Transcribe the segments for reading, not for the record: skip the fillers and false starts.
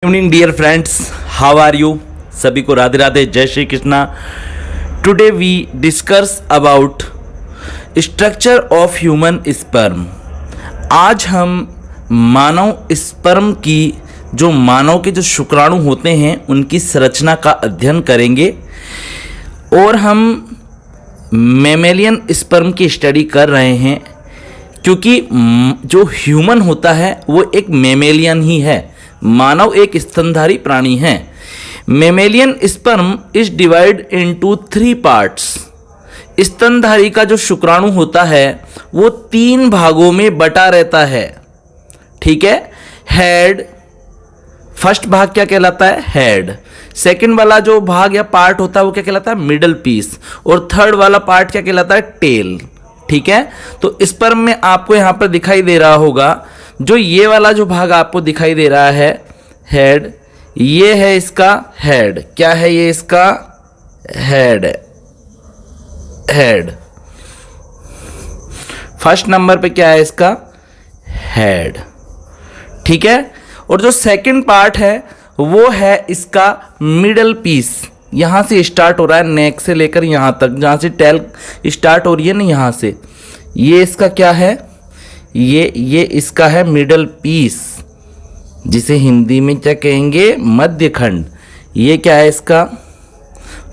Evening dear friends, how are you. सभी को राधे राधे, जय Shri Krishna. Today we discuss about structure of human sperm. आज हम मानव स्पर्म की मानव के जो शुक्राणु होते हैं उनकी संरचना का अध्ययन करेंगे और हम मैमेलियन स्पर्म की स्टडी कर रहे हैं, क्योंकि जो ह्यूमन होता है वो एक मैमेलियन ही है। मानव एक स्तनधारी प्राणी है। Mammalian sperm is divide into 3 parts. स्तनधारी का जो शुक्राणु होता है वो 3 भागों में बटा रहता है। ठीक है। हेड, फर्स्ट भाग क्या कहलाता है? हेड। सेकंड वाला जो भाग या पार्ट होता है वो क्या कहलाता है? Middle piece. और थर्ड वाला पार्ट क्या कहलाता है? टेल। ठीक है। तो स्पर्म में आपको यहां पर दिखाई दे रहा होगा, जो ये वाला जो भाग आपको दिखाई दे रहा है हेड, ये है इसका हेड। क्या है ये? इसका हेड। हेड फर्स्ट नंबर पे क्या है इसका? हेड। ठीक है। और जो सेकंड पार्ट है वो है इसका मिडल पीस। यहां से स्टार्ट हो रहा है, नेक से लेकर यहां तक, जहां से टेल स्टार्ट हो रही है ना, यहां से। ये इसका क्या है? ये इसका है मिडल पीस, जिसे हिंदी में क्या कहेंगे? मध्य खंड। ये क्या है इसका?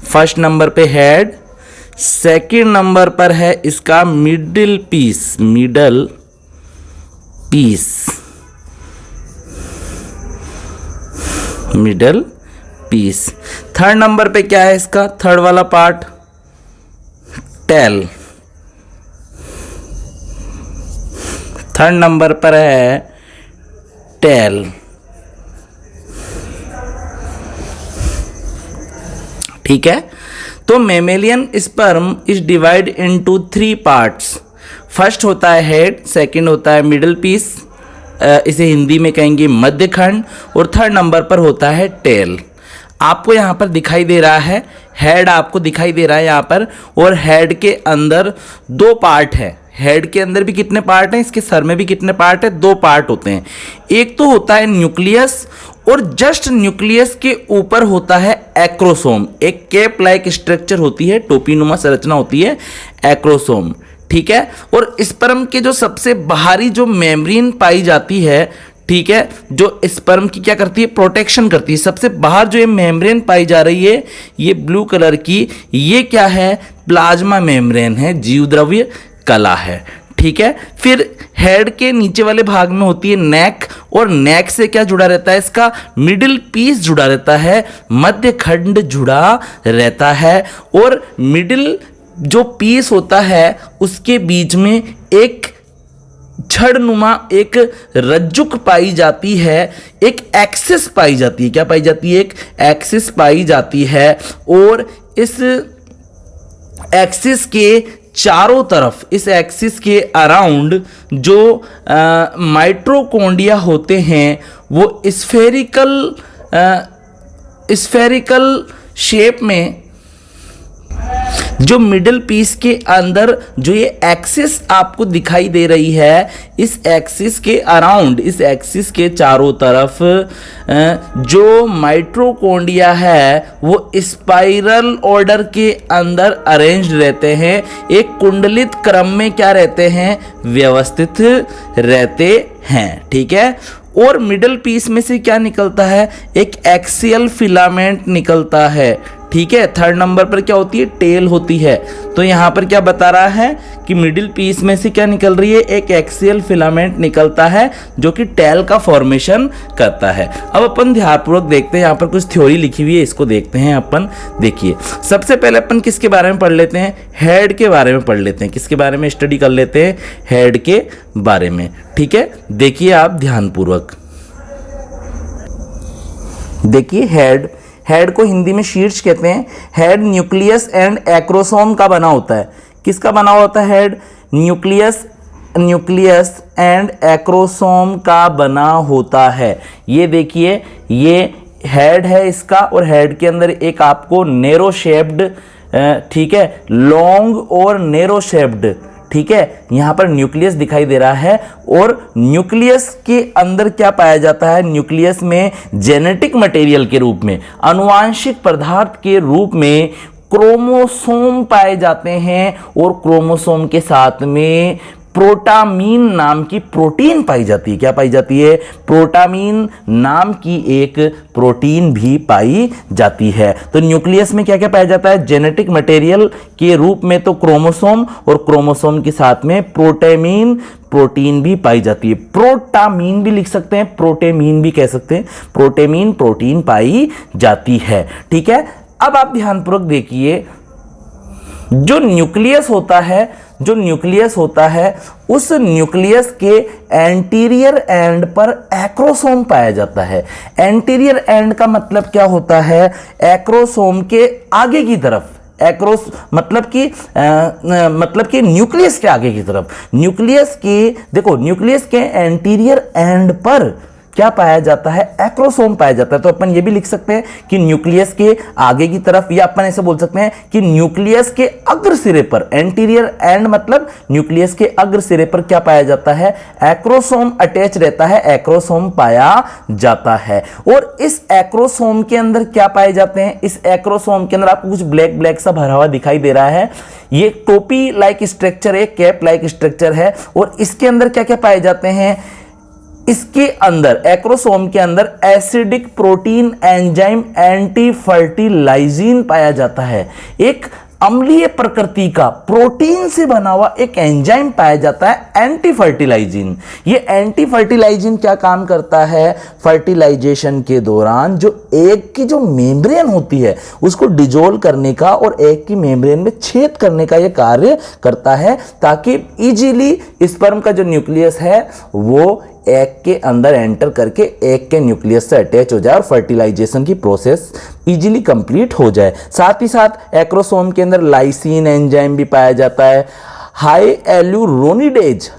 फर्स्ट नंबर पे हेड, सेकंड नंबर पर है इसका middle piece. Middle piece, middle piece. Third number पे क्या है इसका? थर्ड वाला पार्ट टेल। थर्ड नंबर पर है टेल। ठीक है। तो mammalian sperm is divide into 3 parts. First होता है हेड, सेकंड होता है मिडल पीस, इसे हिंदी में कहेंगे मध्य खंड, और थर्ड नंबर पर होता है टेल। आपको यहाँ पर दिखाई दे रहा है हेड, आपको दिखाई दे रहा है यहाँ पर, और हेड के अंदर 2 पार्ट है। हेड के अंदर भी कितने पार्ट हैं? इसके सर में भी कितने पार्ट है? 2 पार्ट होते हैं। एक तो होता है न्यूक्लियस, और जस्ट न्यूक्लियस के ऊपर होता है एक्रोसोम। एक कैप लाइक स्ट्रक्चर होती है, टोपीनुमा संरचना होती है, एक्रोसोम। ठीक है। और स्पर्म के जो सबसे बाहरी जो मेम्ब्रेन पाई जाती है, ठीक है, जो स्पर्म की क्या करती है? प्रोटेक्शन करती है। सबसे बाहर जो ये मेम्ब्रेन पाई जा रही है, ये ब्लू कलर की, ये क्या है? प्लाज्मा मेम्ब्रेन है, जीवद्रव्य कला है। ठीक है। फिर हेड के नीचे वाले भाग में होती है नेक, और नेक से क्या जुड़ा रहता है? इसका मिडिल पीस जुड़ा रहता है, मध्य खंड जुड़ा रहता है। और मिडिल जो पीस होता है उसके बीच में एक छड़नुमा एक रज्जुक पाई जाती है, एक एक्सिस पाई जाती है। क्या पाई जाती है? एक एक्सिस पाई जाती है। और इस एक्सिस के चारों तरफ, इस एक्सिस के अराउंड जो माइटोकॉन्ड्रिया होते हैं वो स्फेरिकल शेप में, जो मिडिल पीस के अंदर जो ये एक्सिस आपको दिखाई दे रही है, इस एक्सिस के अराउंड, इस एक्सिस के चारों तरफ जो माइटोकॉन्ड्रिया है वो स्पाइरल ऑर्डर के अंदर अरेंज्ड रहते हैं। एक कुंडलित क्रम में क्या रहते हैं? व्यवस्थित रहते हैं। ठीक है। और मिडल पीस में से क्या निकलता है? एक एक्सियल फिलामेंट निकलता है। ठीक है। थर्ड नंबर पर क्या होती है? टेल होती है। तो यहां पर क्या बता रहा है कि मिडिल पीस में से क्या निकल रही है? एक एक्सियल फिलामेंट निकलता है, जो कि टेल का फॉर्मेशन करता है। अब अपन ध्यानपूर्वक देखते हैं, यहां पर कुछ थ्योरी लिखी हुई है, इसको देखते हैं अपन। देखिए, सबसे पहले अपन किसके बारे में पढ़ लेते हैं? हेड के बारे में पढ़ लेते हैं। किसके बारे में स्टडी कर लेते हैं? हेड के बारे में। ठीक है। देखिए आप ध्यानपूर्वक देखिए। हेड को हिंदी में शीर्ष कहते हैं। हेड न्यूक्लियस एंड एक्रोसोम का बना होता है। किसका बना होता है? हेड न्यूक्लियस एंड एक्रोसोम का बना होता है। ये देखिए, ये हेड है इसका, और हेड के अंदर एक आपको नैरो शेप्ड, ठीक है, लॉन्ग और नैरो शेप्ड, ठीक है, यहां पर न्यूक्लियस दिखाई दे रहा है और न्यूक्लियस के अंदर क्या पाया जाता है, न्यूक्लियस में जेनेटिक मटेरियल के रूप में, आनुवांशिक पदार्थ के रूप में क्रोमोसोम पाए जाते हैं और क्रोमोसोम के साथ में प्रोटामीन नाम की प्रोटीन पाई जाती है। क्या पाई जाती है? प्रोटामीन नाम की एक प्रोटीन भी पाई जाती है। तो न्यूक्लियस में क्या क्या पाया जाता है? जेनेटिक मटेरियल के रूप में तो क्रोमोसोम और क्रोमोसोम के साथ में प्रोटामीन प्रोटीन भी पाई जाती है। प्रोटामीन भी लिख सकते हैं, प्रोटेमीन भी कह सकते हैं, प्रोटेमीन प्रोटीन पाई जाती है। ठीक है, अब आप ध्यानपूर्वक देखिए, जो न्यूक्लियस होता है उस न्यूक्लियस के एंटीरियर एंड पर एक्रोसोम पाया जाता है। एंटीरियर एंड का मतलब क्या होता है? एक्रोसोम के आगे की तरफ, एक्रोस मतलब कि न्यूक्लियस के आगे की तरफ, न्यूक्लियस के एंटीरियर एंड पर क्या पाया जाता है? एक्रोसोम पाया जाता है। तो अपन ये भी लिख सकते हैं कि न्यूक्लियस के आगे की तरफ, या अपन ऐसे बोल सकते हैं कि न्यूक्लियस के अग्र सिरे पर, एंटीरियर एंड मतलब न्यूक्लियस के अग्र सिरे पर क्या पाया जाता है? एक्रोसोम अटैच रहता है, एक्रोसोम पाया जाता है। और इस एक्रोसोम के अंदर क्या पाए जाते हैं? इस एक्रोसोम के अंदर आपको कुछ ब्लैक ब्लैक सा भरा हुआ दिखाई दे रहा है। ये टोपी लाइक स्ट्रक्चर है, कैप लाइक स्ट्रक्चर है। और इसके अंदर क्या क्या पाए जाते हैं? इसके अंदर, एक्रोसोम के अंदर acidic protein enzyme anti fertilizin पाया जाता है। एक अम्लीय प्रकृति का प्रोटीन से बना हुआ एक एंजाइम पाया जाता है, एंटी फर्टिलाइजिन। ये एंटी फर्टिलाइजिन क्या काम करता है? फर्टिलाइजेशन के दौरान जो एग की जो मेम्ब्रेन होती है उसको डिजोल्व करने का और एग की मेम्ब्रेन में छेद करने का ये कार्य करता है, ताकि इजीली स्पर्म का जो न्यूक्लियस है वो एग के अंदर एंटर करके एग के न्यूक्लियस से अटैच हो जाए और फर्टिलाइजेशन की प्रोसेस इजीली कंप्लीट हो जाए। साथ ही साथ एक्रोसोम के अंदर लाइसिन एंजाइम भी पाया जाता है। हाई एलुरोनिडेज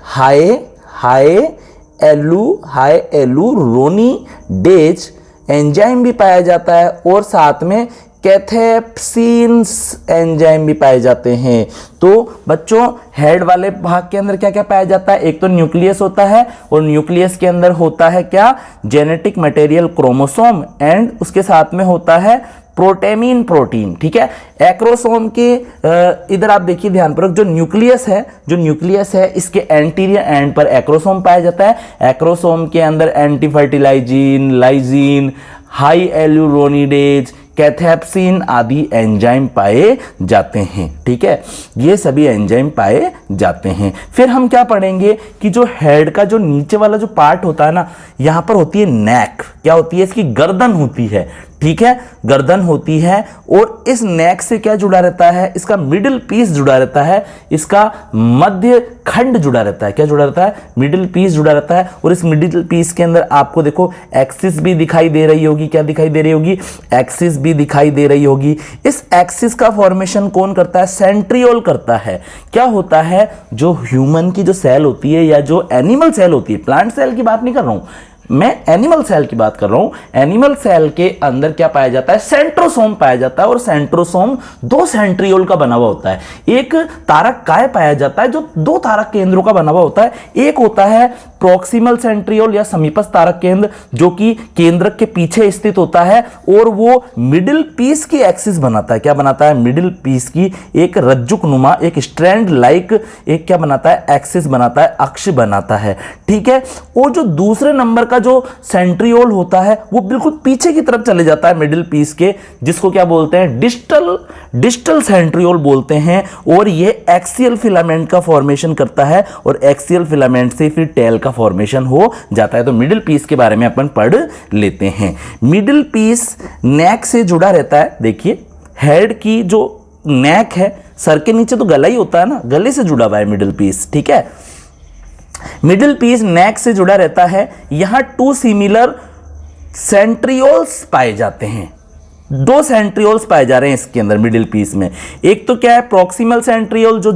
एंजाइम भी पाया जाता है और साथ में कैथेप्सिन्स एंजाइम भी पाए जाते हैं। तो बच्चों, हेड वाले भाग के अंदर क्या क्या पाया जाता है? एक तो न्यूक्लियस होता है और न्यूक्लियस के अंदर होता है क्या? जेनेटिक मटेरियल क्रोमोसोम, एंड उसके साथ में होता है प्रोटेमीन प्रोटीन। ठीक है, एक्रोसोम के इधर आप देखिए ध्यानपूर्वक, जो न्यूक्लियस है इसके एंटीरियर एंड पर एक्रोसोम पाया जाता है। एक्रोसोम के अंदर anti fertilizin, lysin, hyaluronidase, cathepsin आदि एंजाइम पाए जाते हैं। ठीक है, ये सभी एंजाइम पाए जाते हैं। फिर हम क्या पढ़ेंगे कि जो हेड का जो नीचे वाला जो पार्ट होता है ना, यहां पर होती है नेक। क्या होती है? इसकी गर्दन होती है। ठीक है, गर्दन होती है और इस नेक से क्या जुड़ा रहता है? इसका मिडिल पीस जुड़ा रहता है, इसका मध्य खंड जुड़ा रहता है। क्या जुड़ा रहता है? मिडिल पीस जुड़ा रहता है। और इस मिडिल पीस के अंदर आपको देखो एक्सिस भी दिखाई दे रही होगी। क्या दिखाई दे रही होगी? एक्सिस भी दिखाई दे रही होगी। इस एक्सिस का फॉर्मेशन कौन करता है? सेंट्रियोल करता है। क्या होता है? जो ह्यूमन की जो सेल होती है या जो एनिमल सेल होती है, प्लांट सेल की बात नहीं कर रहा हूं मैं, एनिमल सेल की बात कर रहा हूं। एनिमल सेल के अंदर क्या पाया जाता है? सेंट्रोसोम पाया जाता है। और सेंट्रोसोम दो सेंट्रियोल का बना हुआ होता है। एक तारक काय पाया जाता है जो दो तारक केंद्रों का बना हुआ होता है। एक होता है प्रॉक्सिमल सेंट्रियोल या समीपस्थ तारक केंद्र, जो कि केंद्रक के पीछे स्थित होता है और वो मिडिल पीस की एक्सिस बनाता है। क्या बनाता है? मिडिल पीस की एक रज्जुक नुमा, एक स्ट्रैंड लाइक एक क्या बनाता है? एक्सिस बनाता है, अक्ष बनाता है। ठीक है, और जो दूसरे नंबर का जो सेंट्रियोल होता है वो बिल्कुल पीछे की तरफ चले जाता है मिडिल पीस के, जिसको क्या बोलते हैं? डिस्टल सेंट्रियोल बोलते हैं। और ये एक्सियल फिलामेंट का फॉर्मेशन करता है और एक्सियल फिलामेंट से फिर टेल का फॉर्मेशन हो जाता है। तो मिडिल पीस के बारे में अपन पढ़ लेते हैं। मिडिल पीस नेक से जुड़ा रहता है। देखिए, हेड की जो नेक है, सर के नीचे तो गला ही होता है ना, गले से जुड़ा हुआ है मिडिल पीस। ठीक है, मिडिल पीस नेक से जुड़ा रहता है। यहां टू सिमिलर सेंट्रियोल्स पाए जाते हैं। दो सेंट्रियोल्स पाए जा रहे हैं इसके अंदर मिडिल पीस में। एक तो क्या है? प्रॉक्सिमल सेंट्रियोल जो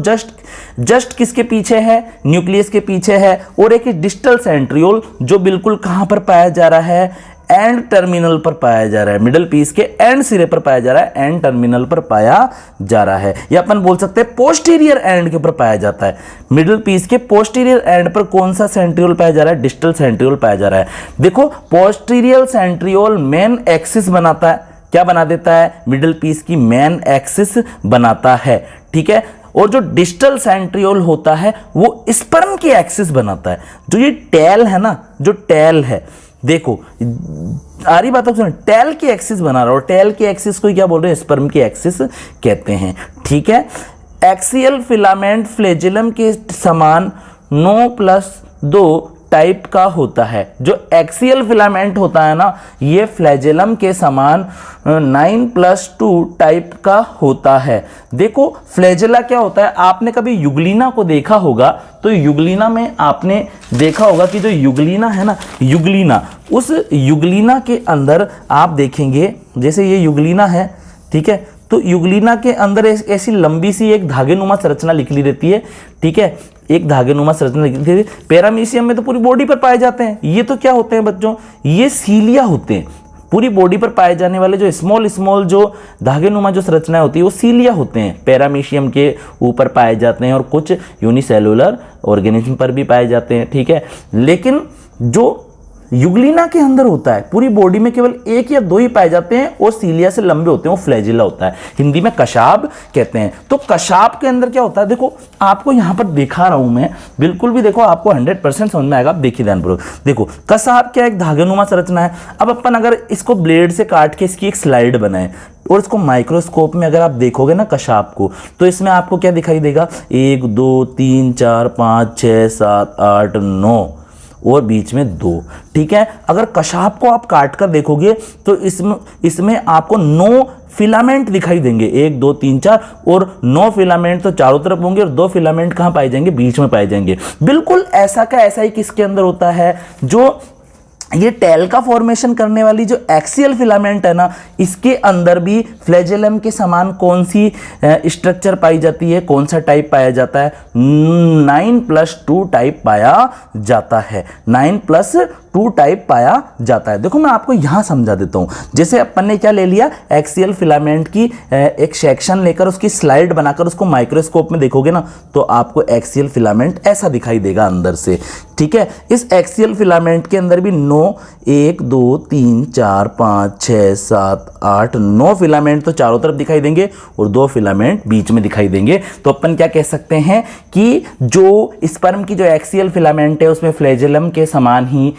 जस्ट किसके पीछे है? न्यूक्लियस के पीछे है। और एक डिस्टल सेंट्रियोल जो बिल्कुल कहां पर पाया जा रहा है? एंड टर्मिनल पर पाया जा रहा है, मिडल पीस के एंड सिरे पर पाया जा रहा है, एंड टर्मिनल पर पाया जा रहा है, या अपन बोल सकते हैं पोस्टीरियर एंड के ऊपर पाया जाता है। मिडल पीस के पोस्टीरियर एंड पर कौन सा सेंट्रियोल पाया जा रहा है? डिस्टल सेंट्रियोल पाया जा रहा है। देखो पोस्टीरियर सेंट्रियोल मेन एक्सिस बनाता है, क्या बना देता है? मिडल पीस की मेन एक्सिस बनाता है, ठीक है। और जो डिस्टल सेंट्रियोल होता है वो स्पर्म की एक्सिस बनाता है। जो ये टेल है ना, जो टेल है, देखो आ रही बात है, सुनो, टेल की एक्सिस बना रहा हो, टेल की एक्सिस को क्या बोल रहे हैं? स्पर्म की एक्सिस कहते हैं, ठीक है। एक्सियल फिलामेंट फ्लैजेलम के समान 9+2 टाइप का होता है। जो एक्सियल फिलामेंट होता है ना, ये फ्लैजेलम के समान 9+2 टाइप का होता है। देखो फ्लैजेला क्या होता है, आपने कभी युगलीना को देखा होगा, तो युगलीना में आपने देखा होगा कि जो युगलीना है ना, युगलीना, उस युगलीना के अंदर आप देखेंगे, जैसे ये युगलीना है, ठीक है, तो युगलीना के अंदर ऐसी लंबी सी एक धागेनुमा संरचना निकली रहती है, ठीक है, एक धागेनुमा संरचना निकली रहती है। पैरामीशियम में तो पूरी बॉडी पर पाए जाते हैं। ये तो क्या होते हैं बच्चों? ये सीलिया होते हैं। पूरी बॉडी पर पाए जाने वाले जो स्मॉल स्मॉल जो धागेनुमा जो संरचनाएं होती है वो सीलिया होते हैं, पैरामीशियम के ऊपर पाए जाते हैं, और कुछ यूनिसेलुलर ऑर्गेनिज्म पर भी पाए जाते हैं, ठीक है। लेकिन जो युगलीना के अंदर होता है, पूरी बॉडी में केवल 1 या 2 ही पाए जाते हैं, और सीलिया से लंबे होते हैं, वो फ्लैजिला होता है, हिंदी में कशाब कहते हैं। तो कशाब के अंदर क्या होता है? देखो आपको यहां पर दिखा रहा हूं मैं, बिल्कुल भी देखो आपको 100% समझ में आएगा। आप देखिए ध्यानपूर्वक, देखो कशाब क्या, एक धागेनुमा संरचना है। अब अपन अगर इसको ब्लेड से काट के इसकी एक स्लाइड बनाए और इसको माइक्रोस्कोप में अगर आप देखोगे ना कशाब को, तो इसमें आपको क्या दिखाई देगा? 1 2 3 4 5 6 7 8 9 और बीच में 2, ठीक है। अगर कशाब को आप काट कर देखोगे तो इसमें आपको 9 फिलामेंट दिखाई देंगे, 1 2 3 4, और 9 फिलामेंट तो चारों तरफ होंगे, और 2 फिलामेंट कहां पाए जाएंगे? बीच में पाए जाएंगे। बिल्कुल ऐसा का ऐसा ही किसके अंदर होता है? जो ये टेल का फॉर्मेशन करने वाली जो एक्सियल फिलामेंट है ना, इसके अंदर भी फ्लैजेलम के समान कौन सी स्ट्रक्चर पाई जाती है, कौन सा टाइप पाया जाता है? 9+2 टाइप पाया जाता है, 9+2 टाइप पाया जाता है। देखो मैं आपको यहां समझा देता हूं। जैसे अपन ने क्या ले लिया, एक्सियल फिलामेंट की एक सेक्शन लेकर उसकी स्लाइड बनाकर उसको माइक्रोस्कोप में देखोगे ना, तो आपको एक्सियल फिलामेंट ऐसा दिखाई देगा अंदर से, ठीक है। इस एक्सियल फिलामेंट के अंदर भी 1 2 3 4 5 6 7 8 9 फिलामेंट तो चारों तरफ दिखाई देंगे, और 2 फिलामेंट बीच में दिखाई देंगे। तो अपन क्या कह सकते हैं कि जो स्पर्म की जो एक्सियल फिलामेंट है उसमें फ्लैजेलम के समान ही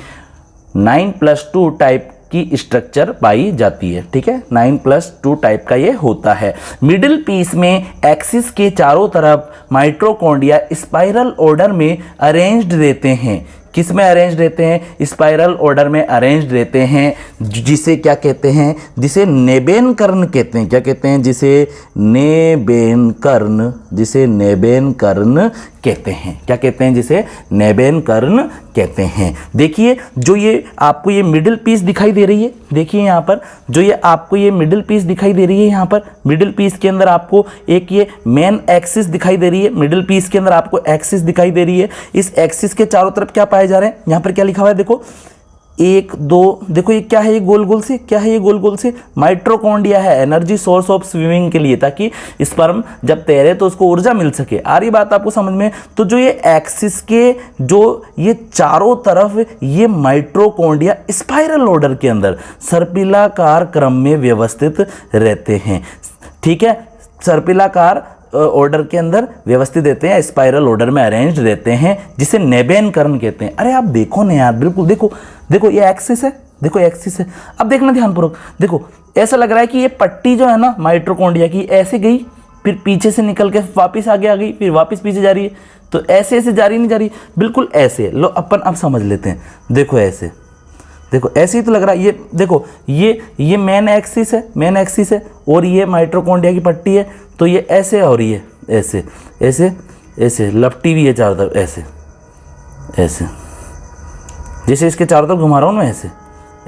9+2 टाइप की स्ट्रक्चर पाई जाती है, ठीक है। 9+2 टाइप का ये होता है। मिडिल पीस में एक्सिस के चारों तरफ माइटोकॉन्ड्रिया स्पाइरल ऑर्डर में अरेंज्ड रहते हैं। किस में अरेंज रहते हैं? स्पाइरल ऑर्डर में अरेंज रहते हैं, जिसे क्या कहते हैं? जिसे नेबेन कर्ण कहते हैं। क्या कहते हैं? जिसे नेबेन कर्ण, जिसे नेबेन कर्ण कहते हैं। क्या कहते हैं? जिसे नेबेन कर्ण कहते हैं। देखिए जो ये आपको ये मिडिल पीस दिखाई दे रही है, देखिए यहाँ पर जो ये आपको ये मिडिल पीस दिखाई दे रही है, यहाँ पर मिडिल पीस के अंदर आपको एक ये मेन एक्सिस दिखाई दे रही है, मिडिल पीस के अंदर आपको एक्सिस दिखाई दे रही है। इस एक्सिस के चारों तरफ क्या पाए जा रहे हैं? यहाँ पर क्या लिखा हुआ है? देखो 1 2, देखो ये क्या है? ये गोल गोल से क्या है? ये गोल गोल से माइटोकॉन्ड्रिया है, एनर्जी सोर्स ऑफ स्विमिंग के लिए, ताकि स्पर्म जब तैरे तो उसको ऊर्जा मिल सके। आ रही बात आपको समझ में? तो जो ये एक्सिस के जो ये चारों तरफ ये माइटोकॉन्ड्रिया स्पाइरल ऑर्डर के अंदर सर्पिलाकार क्रम में व्यवस्थित रहते हैं, ठीक है। सर्पिलाकार ऑर्डर के अंदर व्यवस्थित रहते हैं, स्पाइरल ऑर्डर में अरेंज रहते हैं, जिसे नेबेन कर्ण कहते हैं। अरे आप देखो ना यार, बिल्कुल देखो, देखो ये एक्सिस है, देखो एक्सिस है। अब देखना ध्यानपूर्वक, देखो ऐसा लग रहा है कि ये पट्टी जो है ना माइटोकॉन्ड्रिया की, ऐसे गई, फिर पीछे से निकल के वापस आगे आ गई, फिर वापस पीछे जा रही है। तो ऐसे ऐसे जा रही नहीं जा रही, बिल्कुल ऐसे। लो अपन अब समझ लेते हैं। देखो ऐसे, देखो ऐसे ही तो लग रहा है। ये देखो ये मेन एक्सिस है, मेन एक्सिस है, और ये माइटोकॉन्ड्रिया की पट्टी है। तो ये ऐसे हो रही है, ऐसे ऐसे ऐसे लपटी हुई है चारों तरफ, ऐसे ऐसे, जैसे इसके चारों तरफ घुमा रहा हूँ मैं, ऐसे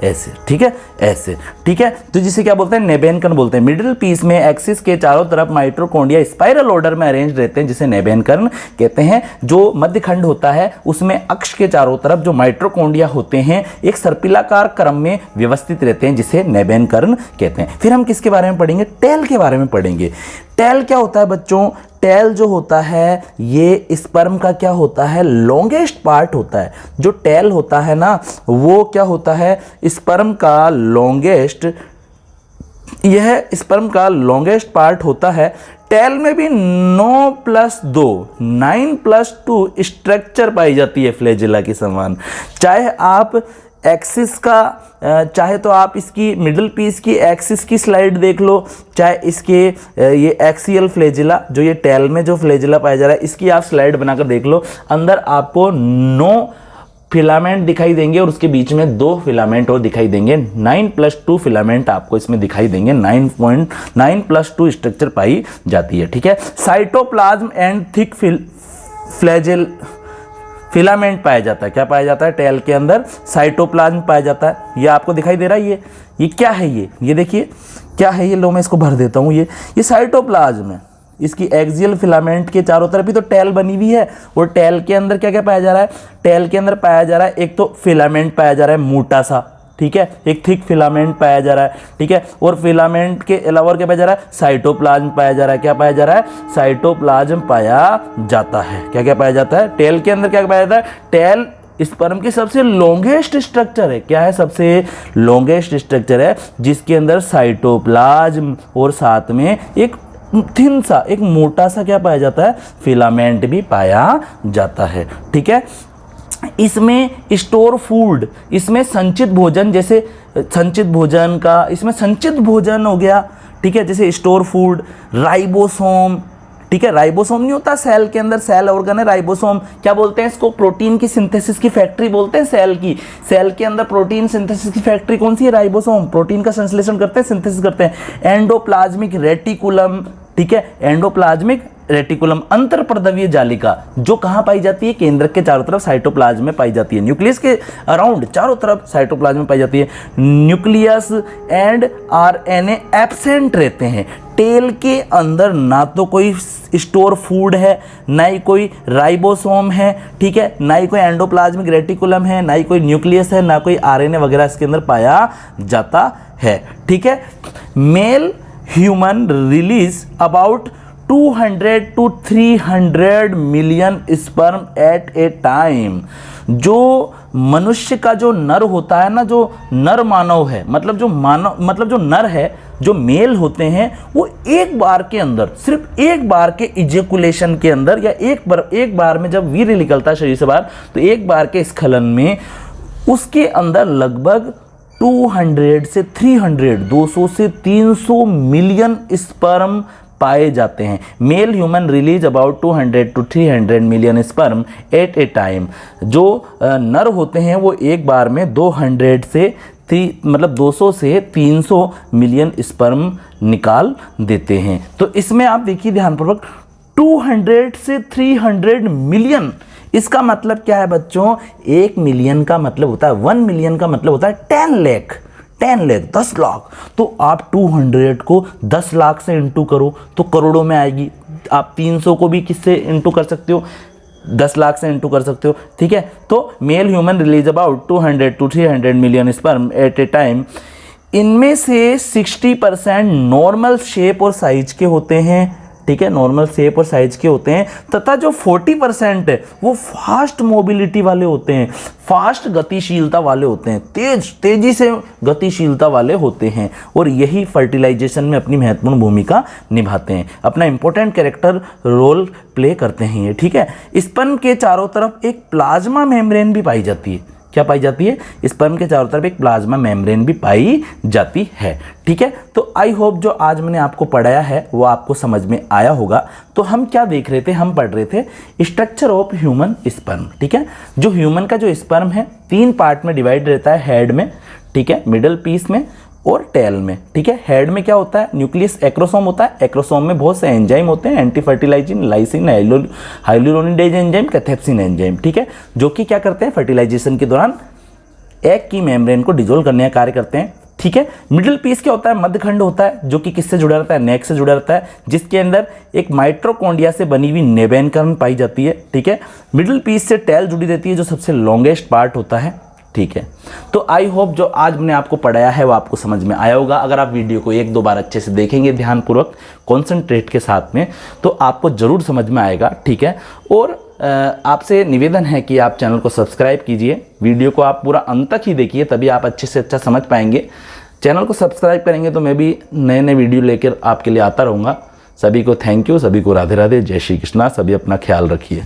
ऐसे, ठीक है, ऐसे, ठीक है। तो जिसे क्या बोलते हैं, नेबेन बोलते हैं। मिडिल पीस में एक्सिस के चारों तरफ माइटोकॉन्ड्रिया स्पाइरल ऑर्डर में अरेंज रहते हैं, जिसे नेबेन कहते हैं। जो मध्य खंड होता है उसमें अक्ष के चारों तरफ जो माइटोकॉन्ड्रिया होते हैं एक सर्पिलाकार क्रम में व्यवस्थित रहते हैं, जिसे नेबेन कहते हैं। फिर हम किसके बारे में पढ़ेंगे, टेल के बारे में पढ़ेंगे। टेल क्या होता है बच्चों, टेल जो होता है ये स्पर्म का क्या होता है, लॉन्गेस्ट पार्ट होता है। जो टेल होता है ना वो क्या होता है, स्पर्म का लॉन्गेस्ट, यह स्पर्म का लॉन्गेस्ट पार्ट होता है। टेल में भी 9+2 9+2 स्ट्रक्चर पाई जाती है फ्लैजिला के समान। चाहे आप एक्सिस का, चाहे तो आप इसकी मिडिल पीस की एक्सिस की स्लाइड देख लो, चाहे इसके ये एक्सियल फ्लैजिला जो ये टेल में जो फ्लैजिला पाया जा रहा है इसकी आप स्लाइड बनाकर देख लो। अंदर आपको 9 फिलामेंट दिखाई देंगे और उसके बीच में 2 फिलामेंट और दिखाई देंगे। 9+2 फिलामेंट आपको इसमें दिखाई देंगे। 9+2 स्ट्रक्चर पाई जाती है, ठीक है। Cytoplasm and thick Flagyl filament पाया जाता है। क्या पाया जाता है, टेल के अंदर साइटोप्लाज्म पाया जाता है। ये आपको दिखाई दे रहा है, ये क्या है, ये देखिए क्या है, ये लो मैं इसको भर देता हूँ। ये साइटोप्लाज्म है। इसकी एक्सियल फिलामेंट के चारों तरफ ही तो टेल बनी हुई है। और टेल के अंदर क्या क्या पाया जा रहा है, टेल के अंदर पाया जा रहा है एक तो फिलामेंट पाया जा रहा है मोटा सा, ठीक है, एक थिक फिलामेंट पाया जा रहा है, ठीक है। और फिलामेंट के अलावा और क्या पाया जा रहा है, साइटोप्लाज्म पाया जा रहा है। क्या पाया जा रहा है, साइटोप्लाज्म पाया जाता है। क्या क्या पाया जाता है, टेल के अंदर क्या पाया जाता है, टेल स्पर्म की सबसे लॉन्गेस्ट स्ट्रक्चर है। क्या है, सबसे लॉन्गेस्ट स्ट्रक्चर है जिसके अंदर साइटोप्लाज्म और साथ में एक थिन सा, एक मोटा सा क्या पाया जाता है, फिलामेंट भी पाया जाता है, ठीक है। इसमें स्टोर फूड, इसमें संचित भोजन, जैसे संचित भोजन का, इसमें संचित भोजन हो गया, ठीक है, जैसे स्टोर फूड, राइबोसोम, ठीक है। राइबोसोम नहीं होता सेल के अंदर, सेल ऑर्गन है राइबोसोम। क्या बोलते हैं इसको, प्रोटीन की सिंथेसिस की फैक्ट्री बोलते हैं सेल की। सेल के अंदर प्रोटीन सिंथेसिस की फैक्ट्री कौन सी है, राइबोसोम। प्रोटीन का संश्लेषण करते हैं, सिंथेसिस करते हैं। एंडोप्लाज्मिक रेटिकुलम, ठीक है, एंडोप्लाज्मिक रेटिकुलम, अंतरपर्दवीय जालिका, जो कहाँ पाई जाती है, केंद्रक के चारों तरफ साइटोप्लाज्म में पाई जाती है। न्यूक्लियस के अराउंड चारों तरफ साइटोप्लाज्म में पाई जाती है। न्यूक्लियस एंड आरएनए एब्सेंट रहते हैं। टेल के अंदर ना तो कोई स्टोर फूड है, ना ही कोई राइबोसोम है, ठीक है, ना ही कोई एंडोप्लाज्मिक रेटिकुलम है, ना ही कोई न्यूक्लियस है, ना कोई आरएनए वगैरह इसके अंदर पाया जाता है, ठीक है। Male human release about 200 to 300 million sperm at a time. जो मनुष्य का जो नर होता है ना, जो नर मानव है, मतलब जो नर है, जो मेल होते हैं, वो एक बार के अंदर, सिर्फ एक बार के इजेकुलेशन के अंदर, या एक बार में जब वीर्य निकलता है शरीर से बाहर, तो एक बार के स्खलन में उसके अंदर लगभग 200 से 300, 200 से 300 मिलियन स्पर्म पाए जाते हैं। Male human release about 200 to 300 million sperm at a time. जो नर होते हैं वो एक बार में 200 से 300 मिलियन स्पर्म निकाल देते हैं। तो इसमें आप देखिए ध्यानपूर्वक, 200 से 300 मिलियन, इसका मतलब क्या है बच्चों, 1 मिलियन का मतलब होता है, 1 मिलियन का मतलब होता है 10 लाख, 10 लाख। तो आप 200 को 10 लाख से इंटू करो तो करोड़ों में आएगी। आप 300 को भी किससे इंटू कर सकते हो, 10 लाख से इंटू कर सकते हो, ठीक है। तो male human release about 200 to 300 million sperm at a time. इनमें से 60% नॉर्मल शेप और साइज के होते हैं, ठीक है, नॉर्मल शेप और साइज के होते हैं, तथा जो 40% है वो फास्ट मोबिलिटी वाले होते हैं, फास्ट गतिशीलता वाले होते हैं, तेजी से गतिशीलता वाले होते हैं, और यही फर्टिलाइजेशन में अपनी महत्वपूर्ण भूमिका निभाते हैं, अपना इंपॉर्टेंट कैरेक्टर रोल प्ले करते हैं ये, ठीक है। स्पर्म के चारों तरफ एक प्लाज्मा मेम्ब्रेन भी पाई जाती है। क्या पाई जाती है, स्पर्म के चारों तरफ एक प्लाज्मा मेम्ब्रेन भी पाई जाती है, ठीक है। तो आई होप जो आज मैंने आपको पढ़ाया है वो आपको समझ में आया होगा। तो हम क्या देख रहे थे, हम पढ़ रहे थे स्ट्रक्चर ऑफ ह्यूमन स्पर्म, ठीक है। जो ह्यूमन का जो स्पर्म है 3 पार्ट में डिवाइड रहता है, हेड में, ठीक है, मिडल पीस में और टेल में, ठीक है। हेड में क्या होता है, न्यूक्लियस एक्रोसोम होता है। एक्रोसोम में बहुत से एंजाइम होते हैं, anti fertilizin, lysine, hyaluronidase enzyme, cathepsin enzyme, ठीक है, जो कि क्या करते हैं, फर्टिलाइजेशन के दौरान एग की मेम्ब्रेन को डिजोल्व करने का कार्य करते हैं। ठीक है, मिडिल पीस क्या होता है, मध्यखंड होता है, जो कि किससे जुड़ा रहता है, नेक से जुड़ा रहता है, जिसके अंदर एक माइट्रोकॉन्ड्रिया से बनी हुई नेबेनकर्म पाई जाती है। ठीक है, मिडिल पीस से टेल जुड़ी रहती है, जो सबसे लॉन्गेस्ट पार्ट होता है। ठीक है, तो आई होप जो आज मैंने आपको पढ़ाया है वो आपको समझ में आया होगा। अगर आप वीडियो को 1-2 बार अच्छे से देखेंगे ध्यानपूर्वक कॉन्सेंट्रेट के साथ में, तो आपको ज़रूर समझ में आएगा। ठीक है, और आपसे निवेदन है कि आप चैनल को सब्सक्राइब कीजिए, वीडियो को आप पूरा अंत तक ही देखिए, तभी आप अच्छे से अच्छा समझ पाएंगे। चैनल को सब्सक्राइब करेंगे तो मैं भी नए नए वीडियो लेकर आपके लिए आता रहूँगा। सभी को थैंक यू, सभी को राधे राधे, जय श्री कृष्णा, सभी अपना ख्याल रखिए।